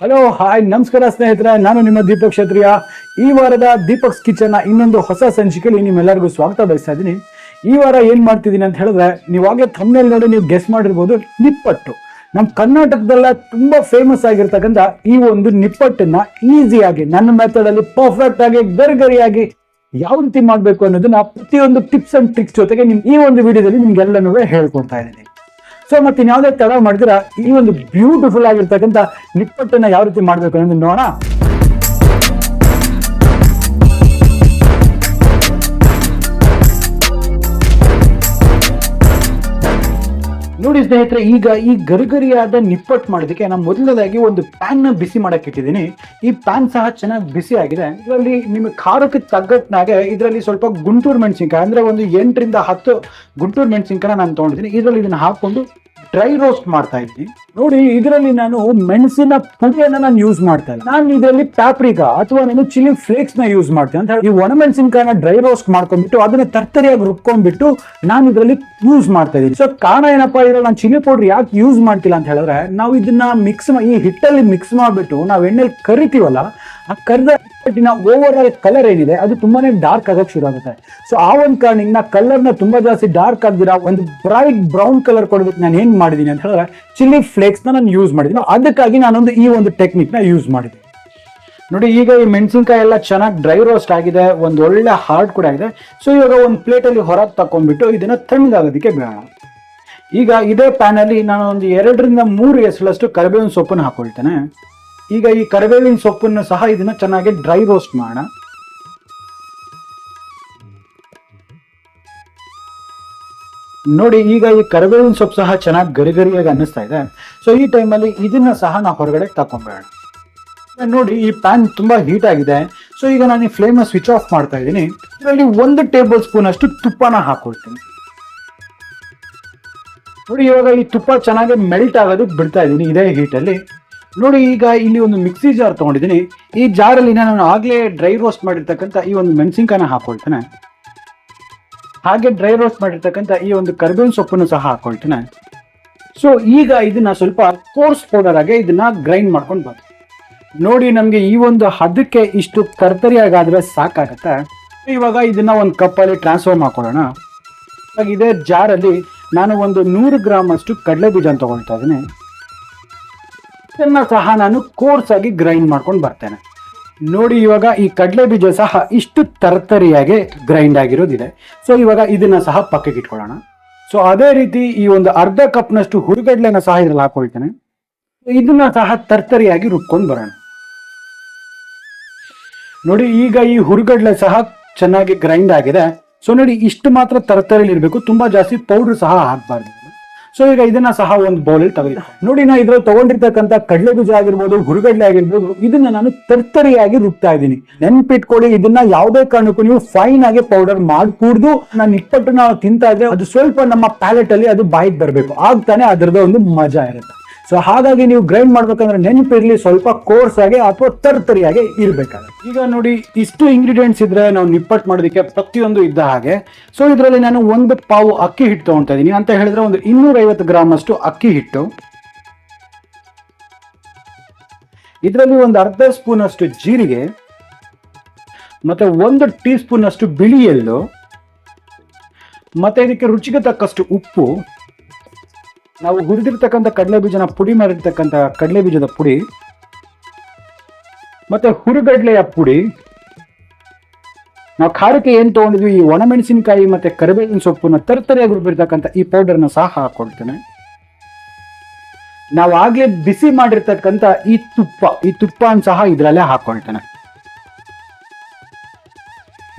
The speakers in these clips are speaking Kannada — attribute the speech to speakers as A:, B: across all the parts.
A: ಹಲೋ ಹಾಯ್ ನಮಸ್ಕಾರ ಸ್ನೇಹಿತರೆ, ನಾನು ನಿಮ್ಮ ದೀಪಕ್ ಕ್ಷತ್ರಿಯ. ಈ ವಾರದ ದೀಪಕ್ಸ್ ಕಿಚನ್ ನ ಇನ್ನೊಂದು ಹೊಸ ಸಂಚಿಕೆಯಲ್ಲಿ ನಿಮ್ಮೆಲ್ಲರಿಗೂ ಸ್ವಾಗತ ಬಯಸ್ತಾ ಇದ್ದೀನಿ. ಈ ವಾರ ಏನ್ ಮಾಡ್ತಿದ್ದೀನಿ ಅಂತ ಹೇಳಿದ್ರೆ, ನೀವಾಗಲೇ ಥಂಬ್ನೇಲ್ ನೋಡಿ ನೀವು ಗೆಸ್ ಮಾಡಿರ್ಬೋದು, ನಿಪ್ಪಟ್ಟು. ನಮ್ಮ ಕರ್ನಾಟಕದಲ್ಲ ತುಂಬಾ ಫೇಮಸ್ ಆಗಿರ್ತಕ್ಕಂಥ ಈ ಒಂದು ನಿಪ್ಪಟ್ಟನ್ನ ಈಸಿಯಾಗಿ ನನ್ನ ಮೆಥಡ್ ಅಲ್ಲಿ ಪರ್ಫೆಕ್ಟ್ ಆಗಿ ಗರಿಗರಿಯಾಗಿ ಯಾವ ರೀತಿ ಮಾಡ್ಬೇಕು ಅನ್ನೋದನ್ನ ಪ್ರತಿಯೊಂದು ಟಿಪ್ಸ್ ಅಂಡ್ ಟ್ರಿಕ್ಸ್ ಜೊತೆಗೆ ಈ ಒಂದು ವಿಡಿಯೋದಲ್ಲಿ ನಿಮ್ಗೆಲ್ಲನೂ ಹೇಳ್ಕೊಡ್ತಾ ಇದ್ದೀನಿ. ಸೊ ಮತ್ತೆ ಯಾವುದೇ ತಡ ಮಾಡಿದ್ರೆ ಈ ಒಂದು ಬ್ಯೂಟಿಫುಲ್ ಆಗಿರ್ತಕ್ಕಂಥ ನಿಪ್ಪಟ್ಟನ್ನ ಯಾವ ರೀತಿ ಮಾಡ್ಬೇಕು ಅನ್ನೋದು ನೋಡೋಣ. ನೋಡಿ ಸ್ನೇಹಿತರೆ, ಈಗ ಈ ಗರಿಗರಿಯಾದ ನಿಪ್ಪಟ್ಟು ಮಾಡೋದಕ್ಕೆ ನಾನು ಮೊದಲನೇದಾಗಿ ಒಂದು ಪ್ಯಾನ್ ನ ಬಿಸಿ ಮಾಡಕ್ಕೆ ಇಟ್ಟಿದ್ದೀನಿ. ಈ ಪ್ಯಾನ್ ಸಹ ಚೆನ್ನಾಗಿ ಬಿಸಿ ಆಗಿದೆ. ಇದರಲ್ಲಿ ನಿಮಗೆ ಖಾರಕ್ಕೆ ತಗ್ಗಟ್ನಾಗೆ ಇದರಲ್ಲಿ ಸ್ವಲ್ಪ ಗುಂಟೂರು ಮೆಣಸಿನ್ಕಾಯಿ ಅಂದ್ರೆ ಒಂದು 8 ರಿಂದ 10 ಗುಂಟೂರು ಮೆಣಸಿನ್ಕಾಯಿ ನಾನು ತಗೊಂಡಿದ್ದೀನಿ. ಇದರಲ್ಲಿ ಇದನ್ನ ಹಾಕೊಂಡು ಡ್ರೈ ರೋಸ್ಟ್ ಮಾಡ್ತಾ ಇದ್ದೀನಿ. ನೋಡಿ, ಇದರಲ್ಲಿ ನಾನು ಮೆಣಸಿನ ಪುಡಿಯನ್ನ ನಾನು ಯೂಸ್ ಮಾಡ್ತಾ ಇಲ್ಲ. ನಾನು ಇದರಲ್ಲಿ ಪ್ಯಾಪ್ರಿಕಾ ಅಥವಾ ನಾನು ಚಿಲ್ಲಿ ಫ್ಲೇಕ್ಸ್ ನ ಯೂಸ್ ಮಾಡ್ತೀನಿ. ಅಂತ ಹೇಳಿ ಈ ಒಣ ಮೆಣಸಿನಕಾಯಿನ ಡ್ರೈ ರೋಸ್ಟ್ ಮಾಡ್ಕೊಂಡ್ಬಿಟ್ಟು ಅದನ್ನ ತರ್ತರಿಯಾಗಿ ರುಬ್ಕೊಂಡ್ಬಿಟ್ಟು ನಾನು ಇದರಲ್ಲಿ ಯೂಸ್ ಮಾಡ್ತಾ ಇದ್ದೀನಿ. ಸೊ ಕಾರಣ ಏನಪ್ಪಾ, ಇದ್ರಲ್ಲಿ ನಾನು ಚಿಲ್ಲಿ ಪೌಡರ್ ಯಾಕೆ ಯೂಸ್ ಮಾಡ್ತಿಲ್ಲ ಅಂತ ಹೇಳಿದ್ರೆ, ನಾವು ಇದನ್ನ ಈ ಹಿಟ್ಟಲ್ಲಿ ಮಿಕ್ಸ್ ಮಾಡ್ಬಿಟ್ಟು ನಾವು ಎಣ್ಣೆಲಿ ಕರಿತೀವಲ್ಲ, ಆ ಕರ್ದ ಹಿಟ್ಟಿನ ಓವರ್ ಆಲ್ ಕಲರ್ ಏನಿದೆ ಅದು ತುಂಬಾನೇ ಡಾರ್ಕ್ ಆಗಕ್ಕೆ ಶುರು ಆಗುತ್ತೆ. ಸೊ ಆ ಒಂದು ಕಾರಣಕ್ಕೆ ನಾ ಕಲರ್ ನ ತುಂಬಾ ಜಾಸ್ತಿ ಡಾರ್ಕ್ ಆಗದಿರ ಒಂದು ಬ್ರೈಟ್ ಬ್ರೌನ್ ಕಲರ್ ಕೊಡೋದಕ್ಕೆ ನಾನು ಏನ್ ಮಾಡಿದೀನಿ ಅಂತ ಹೇಳಿದ್ರೆ ಚಿಲ್ಲಿ ಫ್ಲೇಕ್ಸ್ ನಾನು ಯೂಸ್ ಮಾಡಿದ್ದೀನಿ. ಅದಕ್ಕಾಗಿ ನಾನೊಂದು ಈ ಒಂದು ಟೆಕ್ನಿಕ್ ನ ಯೂಸ್ ಮಾಡಿದ್ದೀನಿ. ನೋಡಿ, ಈಗ ಈ ಮೆಣಸಿನ್ಕಾಯಿ ಎಲ್ಲ ಚೆನ್ನಾಗಿ ಡ್ರೈ ರೋಸ್ಟ್ ಆಗಿದೆ, ಒಂದು ಒಳ್ಳೆ ಹಾರ್ಡ್ ಕೂಡ ಆಗಿದೆ. ಸೊ ಇವಾಗ ಒಂದು ಪ್ಲೇಟ್ ಅಲ್ಲಿ ಹೊರಗೆ ತಕೊಂಡ್ಬಿಟ್ಟು ಇದನ್ನ ತಣ್ಣಗಾಗೋದಕ್ಕೆ ಬೇಡ. ಈಗ ಇದೇ ಪ್ಯಾನ್ ಅಲ್ಲಿ ನಾನು ಒಂದು 2 ರಿಂದ 3 ಎಸಳಷ್ಟು ಕರಿಬೇವಿನ ಸೊಪ್ಪನ್ನು ಹಾಕೊಳ್ತೇನೆ. ಈಗ ಈ ಕರಿಬೇವಿನ ಸೊಪ್ಪನ್ನು ಸಹ ಇದನ್ನ ಚೆನ್ನಾಗಿ ಡ್ರೈ ರೋಸ್ಟ್ ಮಾಡೋಣ. ನೋಡಿ, ಈಗ ಈ ಕರಿಬೇವಿನ ಸೊಪ್ಪು ಸಹ ಚೆನ್ನಾಗಿ ಗರಿಗರಿಯಾಗಿ ಅನ್ನಿಸ್ತಾ ಇದೆ. ಸೊ ಈ ಟೈಮಲ್ಲಿ ಇದನ್ನ ಸಹ ನಾವು ಹೊರಗಡೆ ತಕೊಂಬೇಡ. ನೋಡಿ, ಈ ಪ್ಯಾನ್ ತುಂಬಾ ಹೀಟ್ ಆಗಿದೆ. ಸೊ ಈಗ ನಾನು ಈ ಫ್ಲೇಮ್ ಸ್ವಿಚ್ ಆಫ್ ಮಾಡ್ತಾ ಇದ್ದೀನಿ. ಇದರಲ್ಲಿ 1 ಟೇಬಲ್ ಸ್ಪೂನ್ ಅಷ್ಟು ತುಪ್ಪನ ಹಾಕೊಳ್ತೀನಿ. ನೋಡಿ, ಇವಾಗ ಈ ತುಪ್ಪ ಚೆನ್ನಾಗಿ ಮೆಲ್ಟ್ ಆಗೋದಕ್ಕೆ ಬಿಡ್ತಾ ಇದ್ದೀನಿ ಇದೇ ಹೀಟಲ್ಲಿ. ನೋಡಿ, ಈಗ ಇಲ್ಲಿ ಒಂದು ಮಿಕ್ಸಿ ಜಾರ್ ತಗೊಂಡಿದ್ದೀನಿ. ಈ ಜಾರಲ್ಲಿ ನಾನು ಆಗ್ಲೇ ಡ್ರೈ ರೋಸ್ಟ್ ಮಾಡಿರ್ತಕ್ಕಂಥ ಈ ಒಂದು ಮೆಣಸಿನ್ಕಾಯಿನ ಹಾಕೊಳ್ತೇನೆ. ಹಾಗೆ ಡ್ರೈ ರೋಸ್ಟ್ ಮಾಡಿರ್ತಕ್ಕಂಥ ಈ ಒಂದು ಕರಿಬೇವಿನ ಸೊಪ್ಪನ್ನು ಸಹ ಹಾಕೊಳ್ತೇನೆ. ಸೊ ಈಗ ಇದನ್ನ ಸ್ವಲ್ಪ ಕೋರ್ಸ್ ಪೌಡರ್ ಆಗಿ ಇದನ್ನ ಗ್ರೈಂಡ್ ಮಾಡ್ಕೊಂಡು ಬರ್ತೀನಿ. ನೋಡಿ, ನಮಗೆ ಈ ಒಂದು ಹದಕ್ಕೆ ಇಷ್ಟು ತರ್ತರಿಯಾಗಾದ್ರೆ ಸಾಕಾಗತ್ತೆ. ಇವಾಗ ಇದನ್ನ ಒಂದು ಕಪ್ಪಲ್ಲಿ ಟ್ರಾನ್ಸ್ಫರ್ ಮಾಡ್ಕೊಳ್ಳೋಣ. ಇವಾಗ ಇದೇ ಜಾರಲ್ಲಿ ನಾನು ಒಂದು 100 ಗ್ರಾಮ್ ಅಷ್ಟು ಕಡಲೆ ಬೀಜ ತಗೊಳ್ತಾ ಇದ್ದೀನಿ. ಇದನ್ನ ಸಹ ನಾನು ಕೋರ್ಸ್ ಆಗಿ ಗ್ರೈಂಡ್ ಮಾಡ್ಕೊಂಡು ಬರ್ತೇನೆ. ನೋಡಿ, ಇವಾಗ ಈ ಕಡಲೆ ಬೀಜ ಸಹ ಇಷ್ಟು ತರ್ತರಿಯಾಗಿ ಗ್ರೈಂಡ್ ಆಗಿರೋದಿದೆ. ಸೊ ಇವಾಗ ಇದನ್ನ ಸಹ ಪಕ್ಕಕ್ಕೆ ಇಟ್ಕೊಳ್ಳೋಣ. ಸೊ ಅದೇ ರೀತಿ ಈ ಒಂದು ಅರ್ಧ ಕಪ್ನಷ್ಟು ಹುರಿಗಡ್ಲೆನ ಸಹ ಇದ್ರಲ್ಲಿ ಹಾಕೊಳ್ತೇನೆ. ಇದನ್ನ ಸಹ ತರ್ತರಿಯಾಗಿ ರುಬ್ಕೊಂಡು ಬರೋಣ. ನೋಡಿ, ಈಗ ಈ ಹುರಿಗಡ್ಲೆ ಸಹ ಚೆನ್ನಾಗಿ ಗ್ರೈಂಡ್ ಆಗಿದೆ. ಸೊ ನೋಡಿ, ಇಷ್ಟು ಮಾತ್ರ ತರ್ತರಿಯಲ್ಲಿ ಇರಬೇಕು, ತುಂಬಾ ಜಾಸ್ತಿ ಪೌಡರ್ ಸಹ ಹಾಕಬಾರ್ದು. ಸೊ ಈಗ ಇದನ್ನ ಸಹ ಒಂದು ಬೌಲಲ್ಲಿ ತೆಗೆದು ನೋಡಿ, ನಾ ಇದ್ರಲ್ಲಿ ತಗೊಂಡಿರ್ತಕ್ಕಂಥ ಕಡಲೆ ಬೀಜ ಆಗಿರ್ಬೋದು, ಹುರಿಗಡ್ಲೆ ಆಗಿರ್ಬೋದು, ಇದನ್ನ ನಾನು ತರ್ತರಿಯಾಗಿ ರುಬ್ತಾ ಇದ್ದೀನಿ. ನೆನ್ಪಿಟ್ಕೊಳ್ಳಿ, ಇದನ್ನ ಯಾವುದೇ ಕಾರಣಕ್ಕೂ ನೀವು ಫೈನ್ ಆಗಿ ಪೌಡರ್ ಮಾಡ್ಕೂಡ್ದು. ನಾನು ನಿಪ್ಪಟ್ಟು ನಾವು ತಿಂತಾ ಇದ್ರೆ ಅದು ಸ್ವಲ್ಪ ನಮ್ಮ ಪ್ಯಾಲೆಟ್ ಅಲ್ಲಿ ಅದು ಬಾಯಿಗೆ ಬರಬೇಕು, ಆಗ್ತಾನೆ ಅದರದ ಒಂದು ಮಜಾ ಇರುತ್ತೆ. ಸೊ ಹಾಗಾಗಿ ನೀವು ಗ್ರೈಂಡ್ ಮಾಡ್ಬೇಕಂದ್ರೆ ನೆನಪಿರ್ಲಿ, ಸ್ವಲ್ಪ ಕೋರ್ಸ್ ಆಗಿ ಅಥವಾ ತರ್ತರಿಯಾಗಿ ಇರ್ಬೇಕಾಗುತ್ತೆ. ಈಗ ನೋಡಿ, ಇಷ್ಟು ಇಂಗ್ರೀಡಿಯೆಂಟ್ಸ್ ಇದ್ರೆ ನಾವು ನಿಪ್ಪಟ್ಟು ಮಾಡೋದಕ್ಕೆ ಪ್ರತಿಯೊಂದು ಇದ್ದ ಹಾಗೆ. ಸೊ ಇದರಲ್ಲಿ ನಾನು 1 ಪಾವು ಅಕ್ಕಿ ಹಿಟ್ಟು ತಗೊಳ್ತಾ ಇದ್ದೀನಿ. ಅಂತ ಹೇಳಿದ್ರೆ ಒಂದು 250 ಗ್ರಾಮ್ ಅಷ್ಟು ಅಕ್ಕಿ ಹಿಟ್ಟು. ಇದರಲ್ಲಿ ಒಂದು ಅರ್ಧ ಸ್ಪೂನ್ ಅಷ್ಟು ಜೀರಿಗೆ, ಮತ್ತೆ 1 ಟೀ ಸ್ಪೂನ್ ಅಷ್ಟು ಬಿಳಿ ಎಳ್ಳು, ಮತ್ತೆ ಇದಕ್ಕೆ ರುಚಿಗೆ ತಕ್ಕಷ್ಟು ಉಪ್ಪು, ನಾವು ಹುರಿದಿರ್ತಕ್ಕಂಥ ಕಡಲೆ ಬೀಜನ ಪುಡಿ ಮಾಡಿರ್ತಕ್ಕಂಥ ಕಡಲೆ ಬೀಜದ ಪುಡಿ, ಮತ್ತೆ ಹುರಿಗಡ್ಲೆಯ ಪುಡಿ. ನಾವು ಖಾರಕ್ಕೆ ಏನ್ ತಗೊಂಡಿದ್ವಿ, ಈ ಒಣಮೆಣಸಿನಕಾಯಿ ಮತ್ತೆ ಕರಿಬೇವಿನ ಸೊಪ್ಪನ್ನ ತರ್ತರಿಯಾಗಿ ರುಬ್ಬಿರ್ತಕ್ಕಂಥ ಈ ಪೌಡರ್ನ ಸಹ ಹಾಕೊಳ್ತೇನೆ. ನಾವು ಆಗ್ಲೇ ಬಿಸಿ ಮಾಡಿರ್ತಕ್ಕಂಥ ಈ ತುಪ್ಪನ ಸಹ ಇದರಲ್ಲೇ ಹಾಕೊಳ್ತೇನೆ.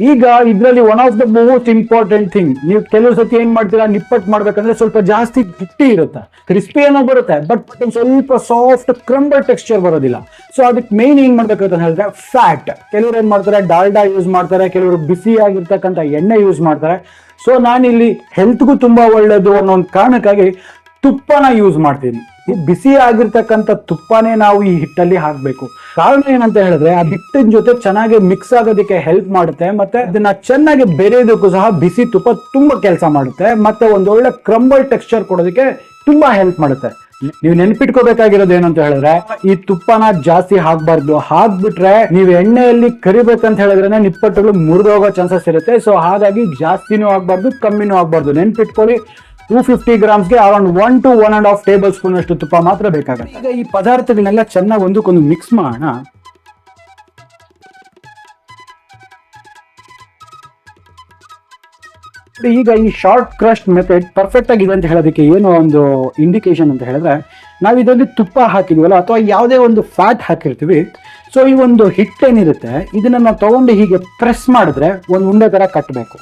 A: ಈಗ ಇದರಲ್ಲಿ one of the most important thing, ನೀವು ಕೆಲವು ಸತಿ ಏನ್ ಮಾಡ್ತೀರಾ, ನಿಪ್ಪಟ್ಟು ಮಾಡ್ಬೇಕಂದ್ರೆ ಸ್ವಲ್ಪ ಜಾಸ್ತಿ ಗಟ್ಟಿ ಇರುತ್ತೆ, ಕ್ರಿಸ್ಪಿ ಏನೋ ಬರುತ್ತೆ, ಬಟ್ ಸ್ವಲ್ಪ ಸಾಫ್ಟ್ ಕ್ರಂಬಲ್ ಟೆಕ್ಸ್ಚರ್ ಬರೋದಿಲ್ಲ. ಸೊ ಅದಕ್ಕೆ ಮೇನ್ ಏನ್ ಮಾಡ್ಬೇಕಂತ ಹೇಳಿದ್ರೆ ಫ್ಯಾಟ್. ಕೆಲವರು ಏನ್ ಮಾಡ್ತಾರೆ, ಡಾಲ್ಡಾ ಯೂಸ್ ಮಾಡ್ತಾರೆ, ಕೆಲವರು ಬಿಸಿ ಆಗಿರ್ತಕ್ಕಂಥ ಎಣ್ಣೆ ಯೂಸ್ ಮಾಡ್ತಾರೆ. ಸೊ ನಾನಿಲ್ಲಿ ಹೆಲ್ತ್ಗೂ ತುಂಬಾ ಒಳ್ಳೇದು ಅನ್ನೋ ಒಂದು ಕಾರಣಕ್ಕಾಗಿ ತುಪ್ಪನ ಯೂಸ್ ಮಾಡ್ತೀನಿ. ಬಿಸಿ ಆಗಿರ್ತಕ್ಕಂಥ ತುಪ್ಪನೇ ನಾವು ಈ ಹಿಟ್ಟಲ್ಲಿ ಹಾಕಬೇಕು. ಕಾರಣ ಏನಂತ ಹೇಳಿದ್ರೆ, ಆ ಹಿಟ್ಟಿನ ಜೊತೆ ಚೆನ್ನಾಗಿ ಮಿಕ್ಸ್ ಆಗೋದಕ್ಕೆ ಹೆಲ್ಪ್ ಮಾಡುತ್ತೆ, ಮತ್ತೆ ಅದನ್ನ ಚೆನ್ನಾಗಿ ಬೆರೆಯೋದಕ್ಕೂ ಸಹ ಬಿಸಿ ತುಪ್ಪ ತುಂಬಾ ಕೆಲಸ ಮಾಡುತ್ತೆ, ಮತ್ತೆ ಒಂದೊಳ್ಳೆ ಕ್ರಂಬಲ್ ಟೆಕ್ಸ್ಚರ್ ಕೊಡೋದಕ್ಕೆ ತುಂಬಾ ಹೆಲ್ಪ್ ಮಾಡುತ್ತೆ. ನೀವು ನೆನ್ಪಿಟ್ಕೋಬೇಕಾಗಿರೋದು ಏನಂತ ಹೇಳಿದ್ರೆ ಈ ತುಪ್ಪನ ಜಾಸ್ತಿ ಹಾಕ್ಬಾರ್ದು. ಹಾಕ್ಬಿಟ್ರೆ ನೀವು ಎಣ್ಣೆಯಲ್ಲಿ ಕರಿಬೇಕಂತ ಹೇಳಿದ್ರೆ ನಿಪ್ಪಟ್ಟುಗಳು ಮುರಿದೋಗೋ ಚಾನ್ಸಸ್ ಇರುತ್ತೆ. ಸೊ ಹಾಗಾಗಿ ಜಾಸ್ತಿನೂ ಆಗ್ಬಾರ್ದು, ಕಮ್ಮಿನೂ ಆಗ್ಬಾರ್ದು. ನೆನ್ಪಿಟ್ಕೊಳ್ಳಿ, 250 ಗ್ರಾಮ್ಸ್ಗೆ ಅರೌಂಡ್ 1 to 1.5 ಟೇಬಲ್ ಸ್ಪೂನ್ ಅಷ್ಟು ತುಪ್ಪ ಮಾತ್ರ ಬೇಕಾಗುತ್ತೆ. ಈಗ ಈ ಪದಾರ್ಥಗಳನ್ನೆಲ್ಲ ಚೆನ್ನಾಗಿ ಒಂದಕ್ಕೊಂದು ಮಿಕ್ಸ್ ಮಾಡೋಣ. ಈಗ ಈ ಶಾರ್ಟ್ ಕ್ರಸ್ಟ್ ಮೆಥಡ್ ಪರ್ಫೆಕ್ಟ್ ಆಗಿದೆ ಅಂತ ಹೇಳೋದಕ್ಕೆ ಏನು ಒಂದು ಇಂಡಿಕೇಶನ್ ಅಂತ ಹೇಳಿದ್ರೆ, ನಾವು ಇದರಲ್ಲಿ ತುಪ್ಪ ಹಾಕಿದ್ವಲ್ಲ ಅಥವಾ ಯಾವುದೇ ಒಂದು ಫ್ಯಾಟ್ ಹಾಕಿರ್ತೀವಿ. ಸೊ ಈ ಒಂದು ಹಿಟ್ಟೇನಿರುತ್ತೆ ಇದನ್ನ ನಾವು ತಗೊಂಡು ಹೀಗೆ ಪ್ರೆಸ್ ಮಾಡಿದ್ರೆ ಒಂದು ಉಂಡೆ ತರ ಕಟ್ಟಬೇಕು.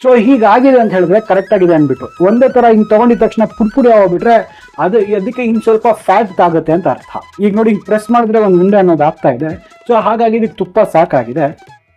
A: ಸೊ ಹೀಗಾಗಿದೆ ಅಂತ ಹೇಳಿದ್ರೆ ಕರೆಕ್ಟ್ ಆಗಿದೆ ಅಂದ್ಬಿಟ್ಟು. ಒಂದೇ ತರ ಹಿಂಗೆ ತಗೊಂಡಿದ ತಕ್ಷಣ ಪುಡಿ ಹೋಗ್ಬಿಟ್ರೆ ಅದಕ್ಕೆ ಇನ್ನು ಸ್ವಲ್ಪ ಫ್ಯಾಟ್ ಆಗುತ್ತೆ ಅಂತ ಅರ್ಥ. ಈಗ ನೋಡಿ, ಪ್ರೆಸ್ ಮಾಡಿದ್ರೆ ಒಂದು ಉಂಡೆ ಅನ್ನೋದು ಆಗ್ತಾ ಇದೆ. ಸೊ ಹಾಗಾಗಿ ಇದಕ್ಕೆ ತುಪ್ಪ ಸಾಕಾಗಿದೆ.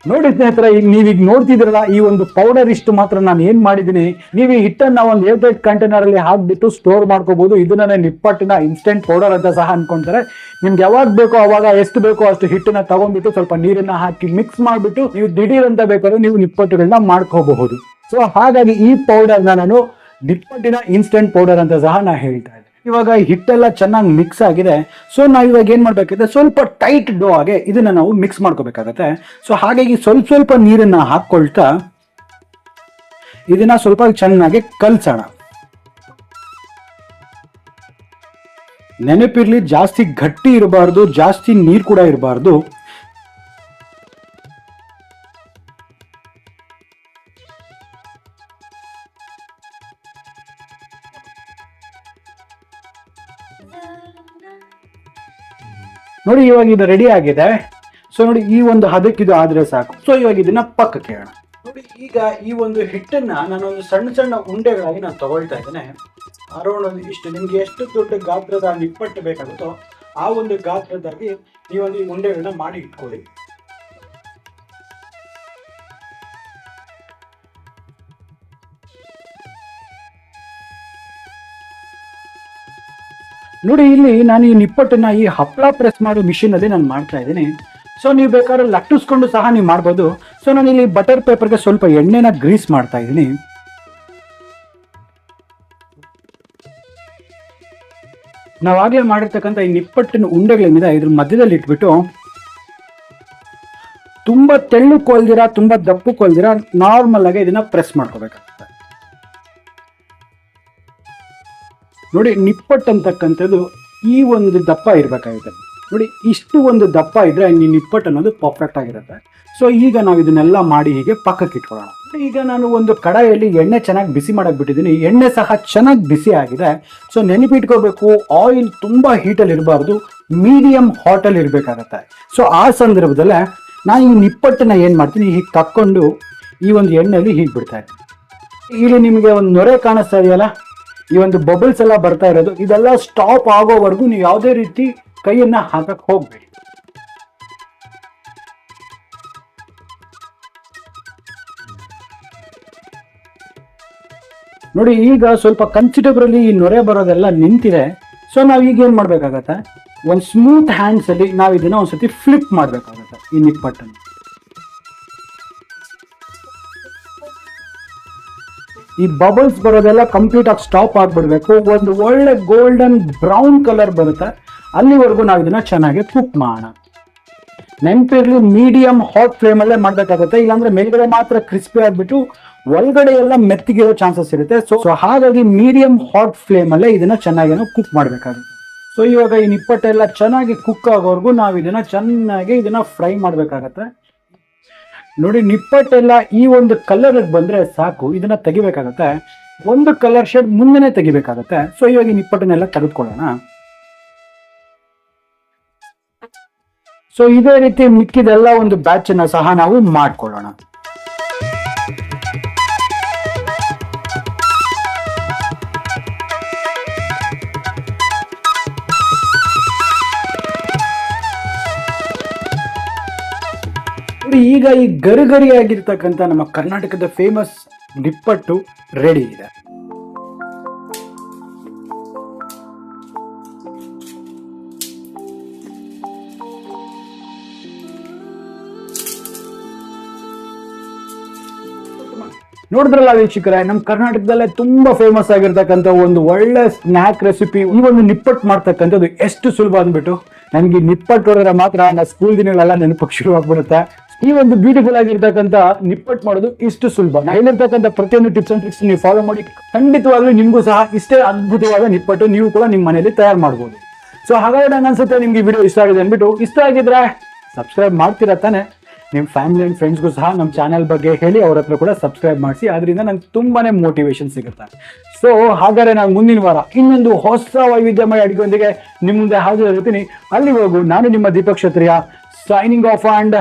A: ನೋಡಿ ಸ್ನೇಹಿತರೆ, ಈಗ ನೀವೀಗ ನೋಡ್ತಿದ್ರಲ್ಲ, ಈ ಒಂದು ಪೌಡರ್ ಇಷ್ಟು ಮಾತ್ರ ನಾನು ಏನ್ ಮಾಡಿದ್ದೀನಿ. ನೀವು ಈ ಹಿಟ್ಟನ್ನ ಒಂದು ಏರ್ಟೈಟ್ ಕಂಟೈನರ್ ಅಲ್ಲಿ ಹಾಕ್ಬಿಟ್ಟು ಸ್ಟೋರ್ ಮಾಡ್ಕೋಬಹುದು. ಇದನ್ನ ನಿಪ್ಪಟ್ಟಿನ ಇನ್ಸ್ಟೆಂಟ್ ಪೌಡರ್ ಅಂತ ಸಹ ಅನ್ಕೊಂತಾರೆ. ನಿಮ್ಗೆ ಯಾವಾಗ ಬೇಕೋ ಅವಾಗ ಎಷ್ಟು ಬೇಕೋ ಅಷ್ಟು ಹಿಟ್ಟನ್ನ ತಗೊಂಡ್ಬಿಟ್ಟು ಸ್ವಲ್ಪ ನೀರನ್ನ ಹಾಕಿ ಮಿಕ್ಸ್ ಮಾಡ್ಬಿಟ್ಟು ನೀವು ದಿಢೀರ್ ಅಂತ ಬೇಕಾದ್ರೆ ನೀವು ನಿಪ್ಪಟ್ಟುಗಳನ್ನ ಮಾಡ್ಕೋಬಹುದು. ಸೊ ಹಾಗಾಗಿ ಈ ಪೌಡರ್ನ ನಾನು ನಿಪ್ಪಟ್ಟಿನ ಇನ್ಸ್ಟೆಂಟ್ ಪೌಡರ್ ಅಂತ ಸಹ ನಾ ಹೇಳ್ತಾ ಇದ್ದೀನಿ. ಇವಾಗ ಹಿಟ್ಟೆಲ್ಲ ಚೆನ್ನಾಗಿ ಮಿಕ್ಸ್ ಆಗಿದೆ. ಸೊ ನಾವು ಇವಾಗ ಏನ್ ಮಾಡ್ಬೇಕಿದೆ, ಸ್ವಲ್ಪ ಟೈಟ್ ಡೋ ಆಗಿ ಇದನ್ನ ನಾವು ಮಿಕ್ಸ್ ಮಾಡ್ಕೋಬೇಕಾಗತ್ತೆ. ಸೊ ಹಾಗಾಗಿ ಸ್ವಲ್ಪ ನೀರನ್ನ ಹಾಕೊಳ್ತಾ ಇದನ್ನ ಸ್ವಲ್ಪ ಚೆನ್ನಾಗಿ ಕಲ್ಸೋಣ. ನೆನಪಿರ್ಲಿ, ಜಾಸ್ತಿ ಗಟ್ಟಿ ಇರಬಾರ್ದು, ಜಾಸ್ತಿ ನೀರು ಕೂಡ ಇರಬಾರ್ದು. ನೋಡಿ, ಇವಾಗ ಇದು ರೆಡಿ ಆಗಿದೆ. ಸೊ ನೋಡಿ, ಈ ಒಂದು ಹದಕ್ಕೆ ಇದು ಆದ್ರೆ ಸಾಕು. ಸೊ ಇವಾಗ ಇದನ್ನ ಪಕ್ಕಕ್ಕೆ ಇಡೋಣ. ನೋಡಿ, ಈಗ ಈ ಒಂದು ಹಿಟ್ಟನ್ನ ನಾನೊಂದು ಸಣ್ಣ ಉಂಡೆಗಳಾಗಿ ನಾನು ತಗೊಳ್ತಾ ಇದ್ದೇನೆ. ಅರೌಂಡ್ ಇಷ್ಟು, ನಿಮ್ಗೆ ಎಷ್ಟು ದೊಡ್ಡ ಗಾತ್ರದ ನಿಪ್ಪಟ್ಟು ಬೇಕಾಗುತ್ತೋ ಆ ಒಂದು ಗಾತ್ರದಾಗಿ ನೀವೊಂದು ಈ ಉಂಡೆಗಳನ್ನ ಮಾಡಿ ಇಟ್ಕೊಳ್ಳಿ. ನೋಡಿ, ಇಲ್ಲಿ ನಾನು ಈ ನಿಪ್ಪಟ್ಟನ್ನ ಈ ಹಪ್ಪಳ ಪ್ರೆಸ್ ಮಾಡೋ ಮಿಷಿನ್ ಅಲ್ಲಿ ನಾನು ಮಾಡ್ತಾ ಇದ್ದೀನಿ. ಸೊ ನೀವು ಬೇಕಾದ್ರೆ ಲಟ್ಟಿಸ್ಕೊಂಡು ಸಹ ನೀವು ಮಾಡ್ಬೋದು. ಸೊ ನಾನು ಇಲ್ಲಿ ಬಟರ್ ಪೇಪರ್ಗೆ ಸ್ವಲ್ಪ ಎಣ್ಣೆನ ಗ್ರೀಸ್ ಮಾಡ್ತಾ ಇದ್ದೀನಿ. ನಾವಾಗಲೇ ಮಾಡಿರ್ತಕ್ಕಂಥ ಈ ನಿಪ್ಪಟ್ಟಿನ ಉಂಡೆಗಳೇನಿದೆ ಇದ್ರ ಮಧ್ಯದಲ್ಲಿ ಇಟ್ಬಿಟ್ಟು ತುಂಬಾ ತೆಳ್ಳು ಕೊಲ್ದಿರಾ ತುಂಬಾ ದಪ್ಪು ಕೊಲ್ದಿರಾ ನಾರ್ಮಲ್ ಆಗಿ ಇದನ್ನ ಪ್ರೆಸ್ ಮಾಡ್ಕೋಬೇಕಾಗುತ್ತೆ. ನೋಡಿ, ನಿಪ್ಪಟ್ಟು ಅಂತಕ್ಕಂಥದ್ದು ಈ ಒಂದು ದಪ್ಪ ಇರಬೇಕಾಗುತ್ತೆ. ನೋಡಿ, ಇಷ್ಟು ಒಂದು ದಪ್ಪ ಇದ್ರೆ ಈ ನಿಪ್ಪಟ್ಟು ಅನ್ನೋದು ಪರ್ಫೆಕ್ಟ್ ಆಗಿರುತ್ತೆ. ಸೊ ಈಗ ನಾವು ಇದನ್ನೆಲ್ಲ ಮಾಡಿ ಹೀಗೆ ಪಕ್ಕಕ್ಕೆ ಇಟ್ಕೊಳ್ಳೋಣ. ಈಗ ನಾನು ಒಂದು ಕಡಾಯಲ್ಲಿ ಎಣ್ಣೆ ಚೆನ್ನಾಗಿ ಬಿಸಿ ಮಾಡಕ್ ಬಿಟ್ಟಿದ್ದೀನಿ. ಎಣ್ಣೆ ಸಹ ಚೆನ್ನಾಗಿ ಬಿಸಿ ಆಗಿದೆ. ಸೊ ನೆನಪಿಟ್ಕೋಬೇಕು, ಆಯಿಲ್ ತುಂಬಾ ಹೀಟಲ್ಲಿ ಇರಬಾರ್ದು, ಮೀಡಿಯಂ ಹಾಟಲ್ಲಿ ಇರಬೇಕಾಗತ್ತೆ. ಸೊ ಆ ಸಂದರ್ಭದಲ್ಲೇ ನಾನು ಈ ನಿಪ್ಪಟ್ಟನ್ನ ಏನು ಮಾಡ್ತೀನಿ, ಹೀಗೆ ತಕ್ಕೊಂಡು ಈ ಒಂದು ಎಣ್ಣೆಯಲ್ಲಿ ಹೀಗೆ ಬಿಡ್ತಾ ಇದ್ದೀನಿ. ಇಲ್ಲಿ ನಿಮಗೆ ಒಂದು ನೊರೆ ಕಾಣಿಸ್ತಾ ಇದೆಯಲ್ಲ, ಈ ಒಂದು ಬಬಲ್ಸ್ ಎಲ್ಲ ಬರ್ತಾ ಇರೋದು, ಇದೆಲ್ಲ ಸ್ಟಾಪ್ ಆಗೋವರೆಗೂ ನೀವು ಯಾವುದೇ ರೀತಿ ಕೈಯನ್ನ ಹಾಕಕ್ ಹೋಗ್ಬೇಡಿ. ನೋಡಿ, ಈಗ ಸ್ವಲ್ಪ ಕನ್ಸಿಡರಬಲಿ ಈ ನೊರೆ ಬರೋದೆಲ್ಲ ನಿಂತಿದೆ. ಸೊ ನಾವು ಈಗ ಏನ್ ಮಾಡ್ಬೇಕಾಗತ್ತೆ, ಒಂದು ಸ್ಮೂತ್ ಹ್ಯಾಂಡ್ಸ್ ಅಲ್ಲಿ ನಾವು ಇದನ್ನ ಒಂದ್ಸತಿ ಫ್ಲಿಪ್ ಮಾಡ್ಬೇಕಾಗತ್ತೆ ಈ ನಿಪ್ಪಟ್ಟನ್ನು. ಈ ಬಬಲ್ಸ್ ಬರೋದೆಲ್ಲ ಕಂಪ್ಲೀಟ್ ಆಗಿ ಸ್ಟಾಪ್ ಆಗ್ಬಿಡ್ಬೇಕು. ಒಂದು ಒಳ್ಳೆ ಗೋಲ್ಡನ್ ಬ್ರೌನ್ ಕಲರ್ ಬರುತ್ತೆ, ಅಲ್ಲಿವರೆಗೂ ನಾವು ಇದನ್ನ ಚೆನ್ನಾಗಿ ಕುಕ್ ಮಾಡೋಣ. ನೆನಪಿರ್ಲಿ, ಮೀಡಿಯಂ ಹಾಟ್ ಫ್ಲೇಮ್ ಅಲ್ಲೇ ಮಾಡ್ಬೇಕಾಗುತ್ತೆ. ಇಲ್ಲಾಂದ್ರೆ ಮೇಲ್ಗಡೆ ಮಾತ್ರ ಕ್ರಿಸ್ಪಿ ಆಗ್ಬಿಟ್ಟು ಒಳಗಡೆ ಎಲ್ಲ ಮೆತ್ತಿಗಿರೋ ಚಾನ್ಸಸ್ ಇರುತ್ತೆ. ಸೊ ಹಾಗಾಗಿ ಮೀಡಿಯಂ ಹಾಟ್ ಫ್ಲೇಮ್ ಅಲ್ಲೇ ಇದನ್ನ ಚೆನ್ನಾಗಿ ಕುಕ್ ಮಾಡ್ಬೇಕಾಗುತ್ತೆ. ಸೊ ಇವಾಗ ಈ ನಿಪ್ಪಟ್ಟೆಲ್ಲ ಚೆನ್ನಾಗಿ ಕುಕ್ ಆಗೋವರೆಗೂ ನಾವು ಇದನ್ನ ಚೆನ್ನಾಗಿ ಫ್ರೈ ಮಾಡ್ಬೇಕಾಗತ್ತೆ. ನೋಡಿ, ನಿಪ್ಪಟ್ಟೆಲ್ಲ ಈ ಒಂದು ಕಲರ್ ಬಂದ್ರೆ ಸಾಕು, ಇದನ್ನ ತೆಗಿಬೇಕಾಗತ್ತೆ. ಒಂದು ಕಲರ್ ಶೇಡ್ ಮುಂದೆನೆ ತೆಗಿಬೇಕಾಗತ್ತೆ. ಸೊ ಇವಾಗ ಈ ನಿಪ್ಪಟ್ಟನ್ನೆಲ್ಲ ತೆಗೆದುಕೊಳ್ಳೋಣ. ಸೊ ಇದೇ ರೀತಿ ಮಿಕ್ಕಿದೆಲ್ಲ ಒಂದು ಬ್ಯಾಚ್ ಅನ್ನ ಸಹ ನಾವು ಮಾಡ್ಕೊಳ್ಳೋಣ. ಈಗ ಈ ಗರಿಗರಿಯಾಗಿರ್ತಕ್ಕಂಥ ನಮ್ಮ ಕರ್ನಾಟಕದ ಫೇಮಸ್ ನಿಪ್ಪಟ್ಟು ರೆಡಿ ಇದೆ. ನೋಡಿದ್ರಲ್ಲ ವೀಕ್ಷಕರೇ, ನಮ್ಮ ಕರ್ನಾಟಕದಲ್ಲೇ ತುಂಬಾ ಫೇಮಸ್ ಆಗಿರ್ತಕ್ಕಂಥ ಒಂದು ಒಳ್ಳೆ ಸ್ನಾಕ್ ರೆಸಿಪಿ. ಈ ಒಂದು ನಿಪ್ಪಟ್ಟು ಮಾಡ್ತಕ್ಕಂಥದ್ದು ಎಷ್ಟು ಸುಲಭ ಅಂದ್ಬಿಟ್ಟು ನನಗೆ ನಿಪ್ಪಟ್ಟು ಹೊಡೆದ್ರೆ ಮಾತ್ರ ನನ್ನ ಸ್ಕೂಲ್ ದಿನಗಳೆಲ್ಲ ನೆನಪಕ್ಕೆ ಶುರುವಾಗ್ಬಿಡುತ್ತೆ. ಈ ಒಂದು ಬ್ಯೂಟಿಫುಲ್ ಆಗಿರ್ತಕ್ಕಂಥ ನಿಪ್ಪಟ್ಟು ಮಾಡೋದು ಇಷ್ಟು ಸುಲಭ. ನಾನು ಹೇಳಿರ್ತಕ್ಕಂಥ ಪ್ರತಿಯೊಂದು ಟಿಪ್ಸ್ ಅಂಡ್ ಟ್ರಿಕ್ಸ್ ನೀವು ಫಾಲೋ ಮಾಡಿ, ಖಂಡಿತವಾಗ್ಲೂ ನಿಮಗೂ ಸಹ ಇಷ್ಟೇ ಅದ್ಭುತವಾದ ನಿಪ್ಪಟ್ಟು ನೀವು ಕೂಡ ನಿಮ್ಮ ಮನೆಯಲ್ಲಿ ತಯಾರು ಮಾಡ್ಬೋದು. ಸೊ ಹಾಗಾದ್ರೆ ನಂಗೆ ಅನ್ಸುತ್ತೆ ನಿಮ್ಗೆ ಈ ವಿಡಿಯೋ ಇಷ್ಟ ಆಗಿದೆ ಅಂದ್ಬಿಟ್ಟು. ಇಷ್ಟ ಆಗಿದ್ರೆ ಸಬ್ಸ್ಕ್ರೈಬ್ ಮಾಡ್ತೀರಾ ತಾನೆ? ನಿಮ್ಮ ಫ್ಯಾಮಿಲಿ ಅಂಡ್ ಫ್ರೆಂಡ್ಸ್ಗೂ ಸಹ ನಮ್ಮ ಚಾನಲ್ ಬಗ್ಗೆ ಹೇಳಿ, ಅವ್ರ ಹತ್ರ ಕೂಡ ಸಬ್ಸ್ಕ್ರೈಬ್ ಮಾಡಿಸಿ. ಅದರಿಂದ ನಂಗೆ ತುಂಬಾನೇ ಮೋಟಿವೇಶನ್ ಸಿಗುತ್ತೆ. ಸೊ ಹಾಗಾದ್ರೆ ನಾನು ಮುಂದಿನ ವಾರ ಇನ್ನೊಂದು ಹೊಸ ವೈವಿಧ್ಯಮಯ ಅಡುಗೆಯೊಂದಿಗೆ ನಿಮ್ಮ ಮುಂದೆ ಹಾಜರಿರ್ತೀನಿ. ಅಲ್ಲಿವರೆಗೂ ನಾನು ನಿಮ್ಮ ದೀಪಕ್ ಕ್ಷತ್ರಿಯ ಸೈನಿಂಗ್ ಆಫ್ ಅಂಡ್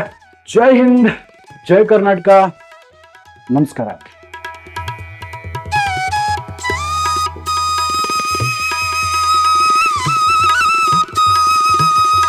A: ಜೈ ಹಿಂದ್, ಜೈ ಕರ್ನಾಟಕ, ನಮಸ್ಕಾರ.